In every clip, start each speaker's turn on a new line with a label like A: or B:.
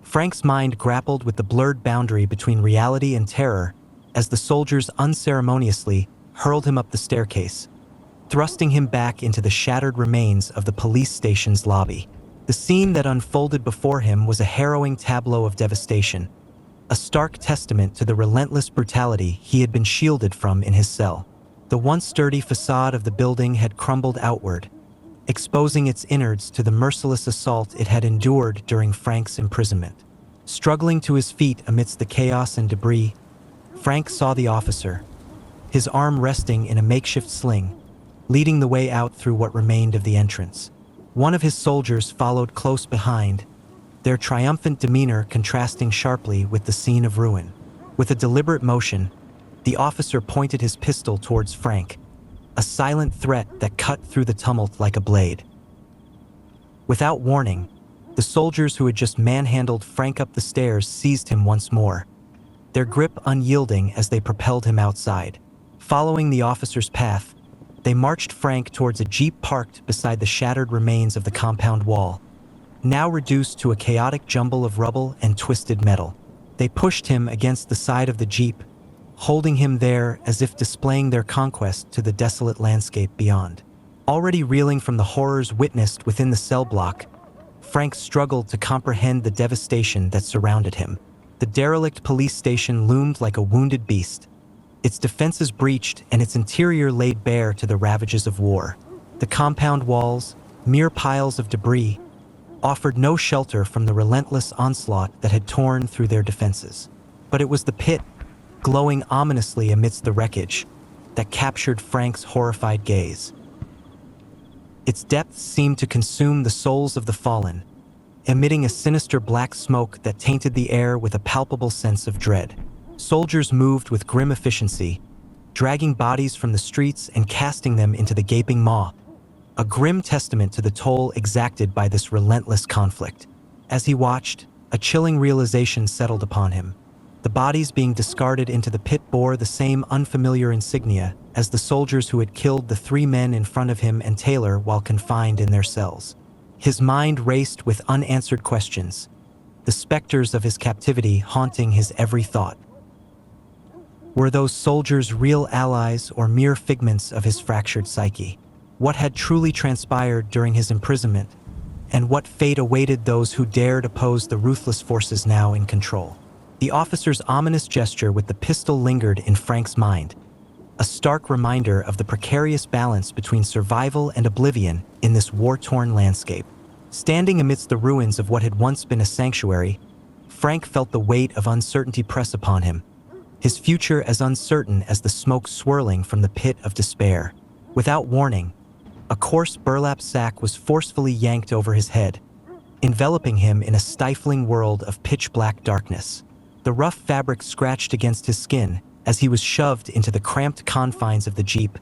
A: Frank's mind grappled with the blurred boundary between reality and terror as the soldiers unceremoniously hurled him up the staircase, thrusting him back into the shattered remains of the police station's lobby. The scene that unfolded before him was a harrowing tableau of devastation, a stark testament to the relentless brutality he had been shielded from in his cell. The once sturdy facade of the building had crumbled outward, exposing its innards to the merciless assault it had endured during Frank's imprisonment. Struggling to his feet amidst the chaos and debris, Frank saw the officer, his arm resting in a makeshift sling, leading the way out through what remained of the entrance. One of his soldiers followed close behind, their triumphant demeanor contrasting sharply with the scene of ruin. With a deliberate motion, the officer pointed his pistol towards Frank, a silent threat that cut through the tumult like a blade. Without warning, the soldiers who had just manhandled Frank up the stairs seized him once more, their grip unyielding as they propelled him outside. Following the officer's path, they marched Frank towards a jeep parked beside the shattered remains of the compound wall, now reduced to a chaotic jumble of rubble and twisted metal. They pushed him against the side of the jeep, holding him there as if displaying their conquest to the desolate landscape beyond. Already reeling from the horrors witnessed within the cell block, Frank struggled to comprehend the devastation that surrounded him. The derelict police station loomed like a wounded beast, its defenses breached and its interior laid bare to the ravages of war. The compound walls, mere piles of debris, offered no shelter from the relentless onslaught that had torn through their defenses. But it was the pit, glowing ominously amidst the wreckage, that captured Frank's horrified gaze. Its depths seemed to consume the souls of the fallen, emitting a sinister black smoke that tainted the air with a palpable sense of dread. Soldiers moved with grim efficiency, dragging bodies from the streets and casting them into the gaping maw, a grim testament to the toll exacted by this relentless conflict. As he watched, a chilling realization settled upon him. The bodies being discarded into the pit bore the same unfamiliar insignia as the soldiers who had killed the 3 men in front of him and Taylor while confined in their cells. His mind raced with unanswered questions, the specters of his captivity haunting his every thought. Were those soldiers real allies or mere figments of his fractured psyche? What had truly transpired during his imprisonment, and what fate awaited those who dared oppose the ruthless forces now in control? The officer's ominous gesture with the pistol lingered in Frank's mind, a stark reminder of the precarious balance between survival and oblivion in this war-torn landscape. Standing amidst the ruins of what had once been a sanctuary, Frank felt the weight of uncertainty press upon him, his future as uncertain as the smoke swirling from the pit of despair. Without warning, a coarse burlap sack was forcefully yanked over his head, enveloping him in a stifling world of pitch-black darkness. The rough fabric scratched against his skin as he was shoved into the cramped confines of the jeep,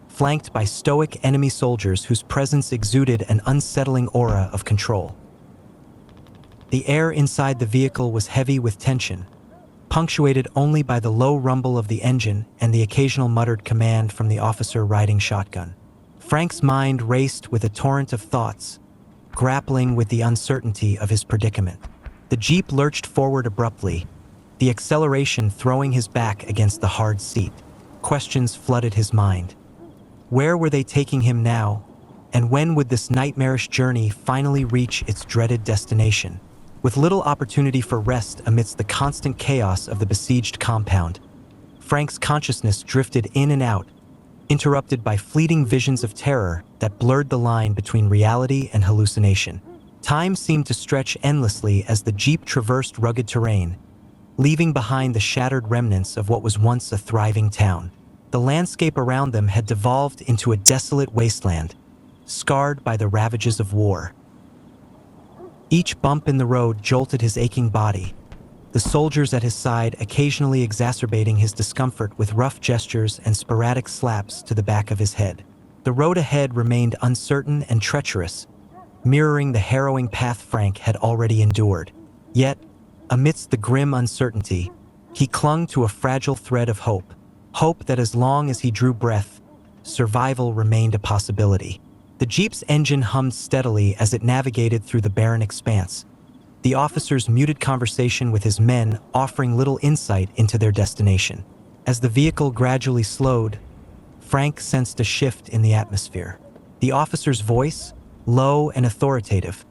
A: flanked by stoic enemy soldiers whose presence exuded an unsettling aura of control. The air inside the vehicle was heavy with tension, punctuated only by the low rumble of the engine and the occasional muttered command from the officer riding shotgun. Frank's mind raced with a torrent of thoughts, grappling with the uncertainty of his predicament. The jeep lurched forward abruptly, the acceleration throwing his back against the hard seat. Questions flooded his mind. Where were they taking him now, and when would this nightmarish journey finally reach its dreaded destination? With little opportunity for rest amidst the constant chaos of the besieged compound, Frank's consciousness drifted in and out, interrupted by fleeting visions of terror that blurred the line between reality and hallucination. Time seemed to stretch endlessly as the jeep traversed rugged terrain, leaving behind the shattered remnants of what was once a thriving town. The landscape around them had devolved into a desolate wasteland, scarred by the ravages of war. Each bump in the road jolted his aching body, the soldiers at his side occasionally exacerbating his discomfort with rough gestures and sporadic slaps to the back of his head. The road ahead remained uncertain and treacherous, mirroring the harrowing path Frank had already endured. Yet, amidst the grim uncertainty, he clung to a fragile thread of hope that as long as he drew breath, survival remained a possibility. The jeep's engine hummed steadily as it navigated through the barren expanse, the officer's muted conversation with his men offering little insight into their destination. As the vehicle gradually slowed, Frank sensed a shift in the atmosphere. The officer's voice, low and authoritative,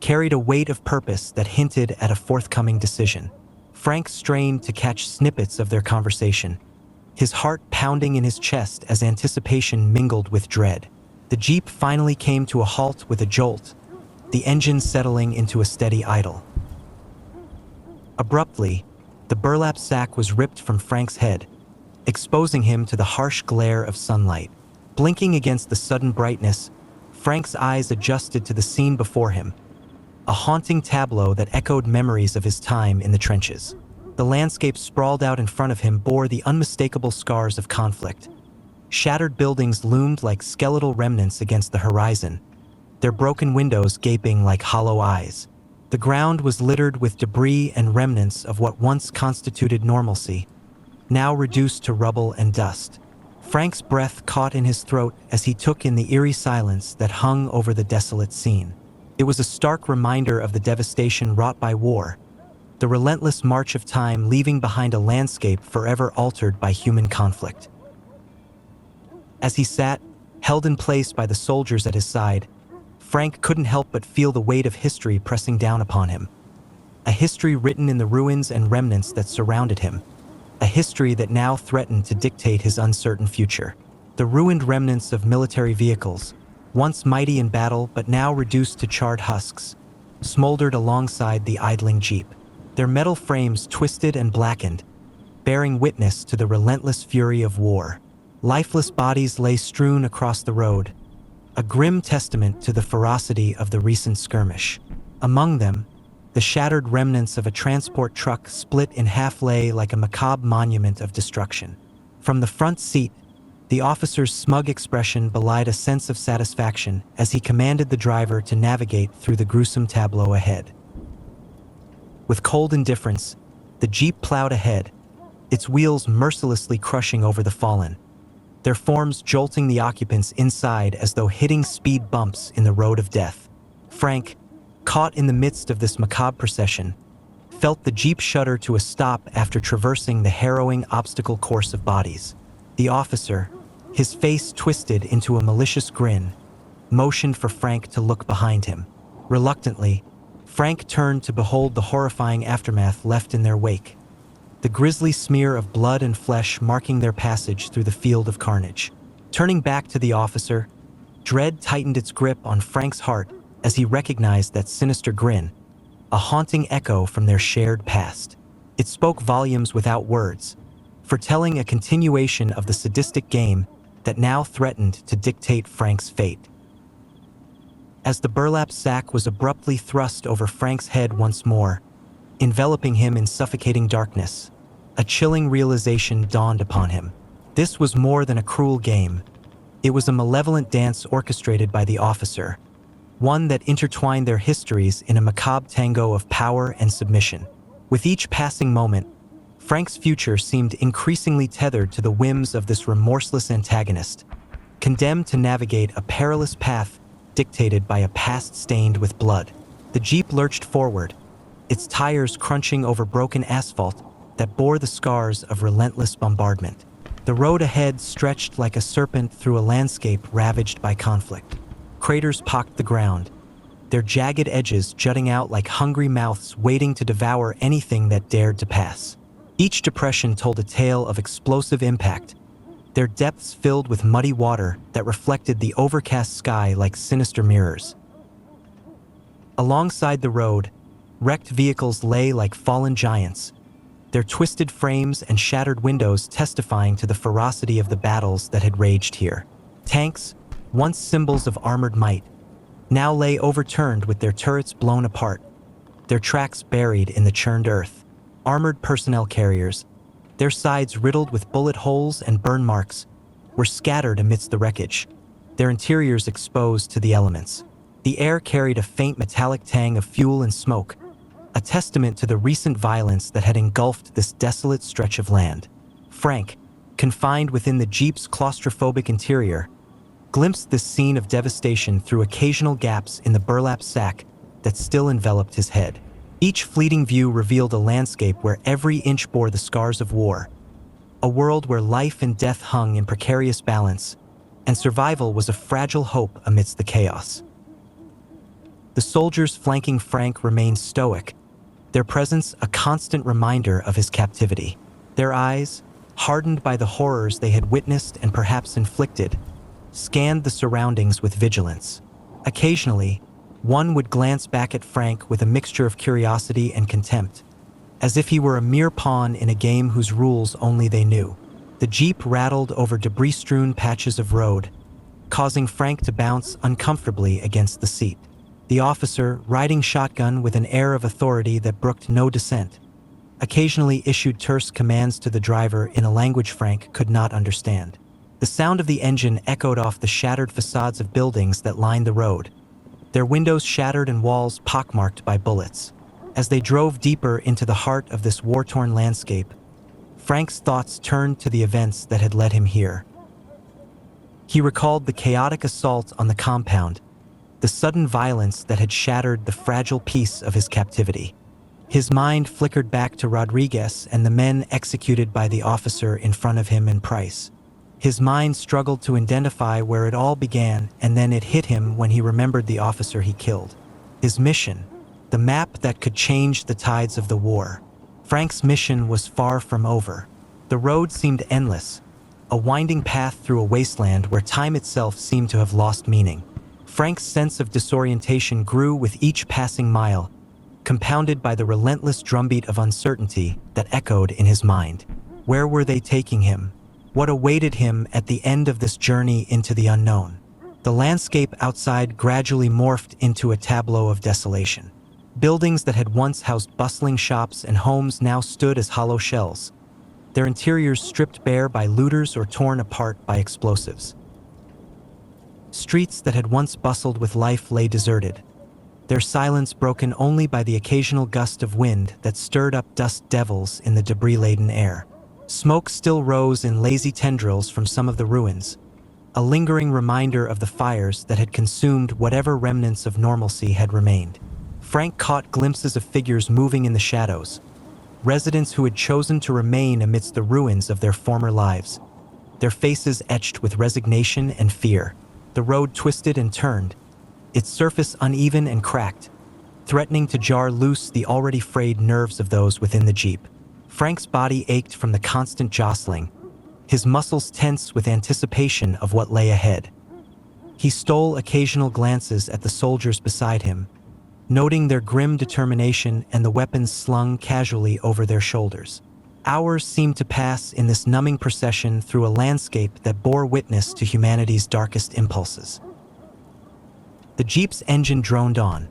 A: carried a weight of purpose that hinted at a forthcoming decision. Frank strained to catch snippets of their conversation, his heart pounding in his chest as anticipation mingled with dread. The Jeep finally came to a halt with a jolt, the engine settling into a steady idle. Abruptly, the burlap sack was ripped from Frank's head, exposing him to the harsh glare of sunlight. Blinking against the sudden brightness, Frank's eyes adjusted to the scene before him, a haunting tableau that echoed memories of his time in the trenches. The landscape sprawled out in front of him bore the unmistakable scars of conflict. Shattered buildings loomed like skeletal remnants against the horizon, their broken windows gaping like hollow eyes. The ground was littered with debris and remnants of what once constituted normalcy, now reduced to rubble and dust. Frank's breath caught in his throat as he took in the eerie silence that hung over the desolate scene. It was a stark reminder of the devastation wrought by war, the relentless march of time leaving behind a landscape forever altered by human conflict. As he sat, held in place by the soldiers at his side, Frank couldn't help but feel the weight of history pressing down upon him. A history written in the ruins and remnants that surrounded him. A history that now threatened to dictate his uncertain future. The ruined remnants of military vehicles, once mighty in battle but now reduced to charred husks, smoldered alongside the idling Jeep. Their metal frames twisted and blackened, bearing witness to the relentless fury of war. Lifeless bodies lay strewn across the road, a grim testament to the ferocity of the recent skirmish. Among them, the shattered remnants of a transport truck split in half lay like a macabre monument of destruction. From the front seat, the officer's smug expression belied a sense of satisfaction as he commanded the driver to navigate through the gruesome tableau ahead. With cold indifference, the Jeep plowed ahead, its wheels mercilessly crushing over the fallen, their forms jolting the occupants inside as though hitting speed bumps in the road of death. Frank, caught in the midst of this macabre procession, felt the Jeep shudder to a stop after traversing the harrowing obstacle course of bodies. The officer, his face twisted into a malicious grin, motioned for Frank to look behind him. Reluctantly, Frank turned to behold the horrifying aftermath left in their wake, the grisly smear of blood and flesh marking their passage through the field of carnage. Turning back to the officer, dread tightened its grip on Frank's heart as he recognized that sinister grin, a haunting echo from their shared past. It spoke volumes without words, foretelling a continuation of the sadistic game that now threatened to dictate Frank's fate. As the burlap sack was abruptly thrust over Frank's head once more, enveloping him in suffocating darkness, a chilling realization dawned upon him. This was more than a cruel game. It was a malevolent dance orchestrated by the officer, one that intertwined their histories in a macabre tango of power and submission. With each passing moment, Frank's future seemed increasingly tethered to the whims of this remorseless antagonist, condemned to navigate a perilous path dictated by a past stained with blood. The Jeep lurched forward, its tires crunching over broken asphalt that bore the scars of relentless bombardment. The road ahead stretched like a serpent through a landscape ravaged by conflict. Craters pocked the ground, their jagged edges jutting out like hungry mouths waiting to devour anything that dared to pass. Each depression told a tale of explosive impact, their depths filled with muddy water that reflected the overcast sky like sinister mirrors. Alongside the road, wrecked vehicles lay like fallen giants, their twisted frames and shattered windows testifying to the ferocity of the battles that had raged here. Tanks, once symbols of armored might, now lay overturned with their turrets blown apart, their tracks buried in the churned earth. Armored personnel carriers, their sides riddled with bullet holes and burn marks, were scattered amidst the wreckage, their interiors exposed to the elements. The air carried a faint metallic tang of fuel and smoke, a testament to the recent violence that had engulfed this desolate stretch of land. Frank, confined within the Jeep's claustrophobic interior, glimpsed this scene of devastation through occasional gaps in the burlap sack that still enveloped his head. Each fleeting view revealed a landscape where every inch bore the scars of war, a world where life and death hung in precarious balance, and survival was a fragile hope amidst the chaos. The soldiers flanking Frank remained stoic, their presence a constant reminder of his captivity. Their eyes, hardened by the horrors they had witnessed and perhaps inflicted, scanned the surroundings with vigilance. Occasionally, one would glance back at Frank with a mixture of curiosity and contempt, as if he were a mere pawn in a game whose rules only they knew. The jeep rattled over debris-strewn patches of road, causing Frank to bounce uncomfortably against the seat. The officer, riding shotgun with an air of authority that brooked no dissent, occasionally issued terse commands to the driver in a language Frank could not understand. The sound of the engine echoed off the shattered facades of buildings that lined the road, their windows shattered and walls pockmarked by bullets. As they drove deeper into the heart of this war-torn landscape, Frank's thoughts turned to the events that had led him here. He recalled the chaotic assault on the compound, the sudden violence that had shattered the fragile peace of his captivity. His mind flickered back to Rodriguez and the men executed by the officer in front of him and Price. His mind struggled to identify where it all began, and then it hit him when he remembered the officer he killed. His mission, the map that could change the tides of the war. Frank's mission was far from over. The road seemed endless, a winding path through a wasteland where time itself seemed to have lost meaning. Frank's sense of disorientation grew with each passing mile, compounded by the relentless drumbeat of uncertainty that echoed in his mind. Where were they taking him? What awaited him at the end of this journey into the unknown? The landscape outside gradually morphed into a tableau of desolation. Buildings that had once housed bustling shops and homes now stood as hollow shells, their interiors stripped bare by looters or torn apart by explosives. Streets that had once bustled with life lay deserted, their silence broken only by the occasional gust of wind that stirred up dust devils in the debris-laden air. Smoke still rose in lazy tendrils from some of the ruins, a lingering reminder of the fires that had consumed whatever remnants of normalcy had remained. Frank caught glimpses of figures moving in the shadows, residents who had chosen to remain amidst the ruins of their former lives, their faces etched with resignation and fear. The road twisted and turned, its surface uneven and cracked, threatening to jar loose the already frayed nerves of those within the jeep. Frank's body ached from the constant jostling, his muscles tense with anticipation of what lay ahead. He stole occasional glances at the soldiers beside him, noting their grim determination and the weapons slung casually over their shoulders. Hours seemed to pass in this numbing procession through a landscape that bore witness to humanity's darkest impulses. The jeep's engine droned on,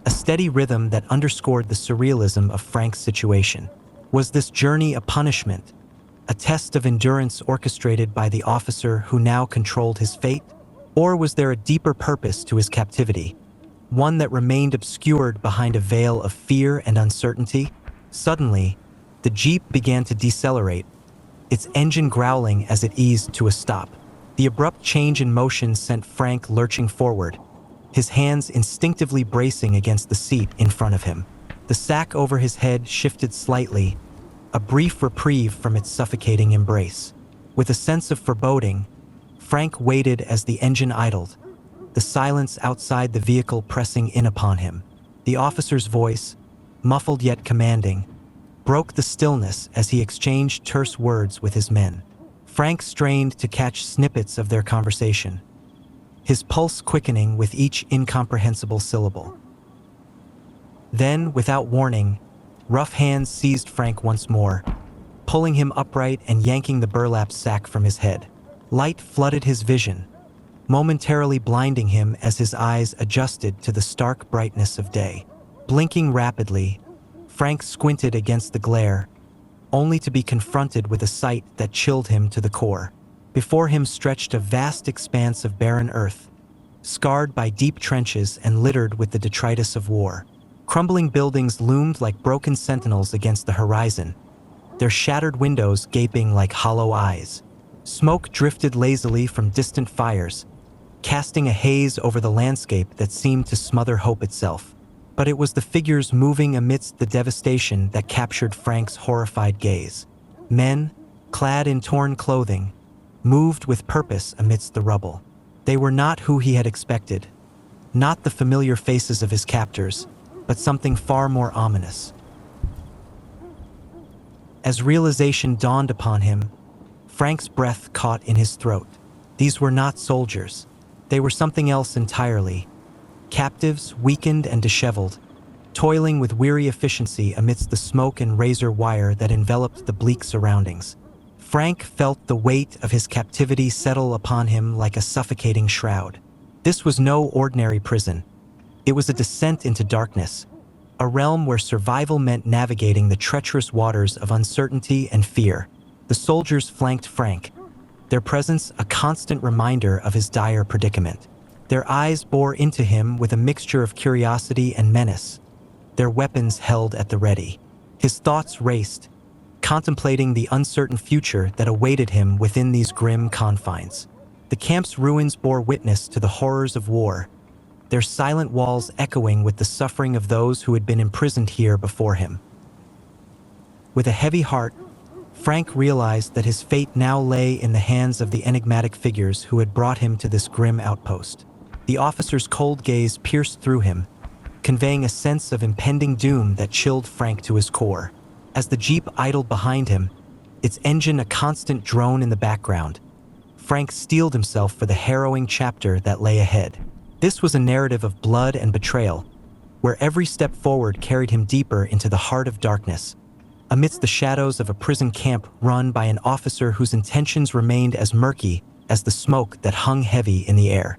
A: a steady rhythm that underscored the surrealism of Frank's situation. Was this journey a punishment, a test of endurance orchestrated by the officer who now controlled his fate? Or was there a deeper purpose to his captivity, one that remained obscured behind a veil of fear and uncertainty? Suddenly, the jeep began to decelerate, its engine growling as it eased to a stop. The abrupt change in motion sent Frank lurching forward, his hands instinctively bracing against the seat in front of him. The sack over his head shifted slightly, a brief reprieve from its suffocating embrace. With a sense of foreboding, Frank waited as the engine idled, the silence outside the vehicle pressing in upon him. The officer's voice, muffled yet commanding, broke the stillness as he exchanged terse words with his men. Frank strained to catch snippets of their conversation, his pulse quickening with each incomprehensible syllable. Then, without warning, rough hands seized Frank once more, pulling him upright and yanking the burlap sack from his head. Light flooded his vision, momentarily blinding him as his eyes adjusted to the stark brightness of day. Blinking rapidly, Frank squinted against the glare, only to be confronted with a sight that chilled him to the core. Before him stretched a vast expanse of barren earth, scarred by deep trenches and littered with the detritus of war. Crumbling buildings loomed like broken sentinels against the horizon, their shattered windows gaping like hollow eyes. Smoke drifted lazily from distant fires, casting a haze over the landscape that seemed to smother hope itself. But it was the figures moving amidst the devastation that captured Frank's horrified gaze. Men, clad in torn clothing, moved with purpose amidst the rubble. They were not who he had expected, not the familiar faces of his captors, but something far more ominous. As realization dawned upon him, Frank's breath caught in his throat. These were not soldiers. They were something else entirely. Captives, weakened and disheveled, toiling with weary efficiency amidst the smoke and razor wire that enveloped the bleak surroundings. Frank felt the weight of his captivity settle upon him like a suffocating shroud. This was no ordinary prison. It was a descent into darkness, a realm where survival meant navigating the treacherous waters of uncertainty and fear. The soldiers flanked Frank, their presence a constant reminder of his dire predicament. Their eyes bore into him with a mixture of curiosity and menace, their weapons held at the ready. His thoughts raced, contemplating the uncertain future that awaited him within these grim confines. The camp's ruins bore witness to the horrors of war, their silent walls echoing with the suffering of those who had been imprisoned here before him. With a heavy heart, Frank realized that his fate now lay in the hands of the enigmatic figures who had brought him to this grim outpost. The officer's cold gaze pierced through him, conveying a sense of impending doom that chilled Frank to his core. As the jeep idled behind him, its engine a constant drone in the background, Frank steeled himself for the harrowing chapter that lay ahead. This was a narrative of blood and betrayal, where every step forward carried him deeper into the heart of darkness, amidst the shadows of a prison camp run by an officer whose intentions remained as murky as the smoke that hung heavy in the air.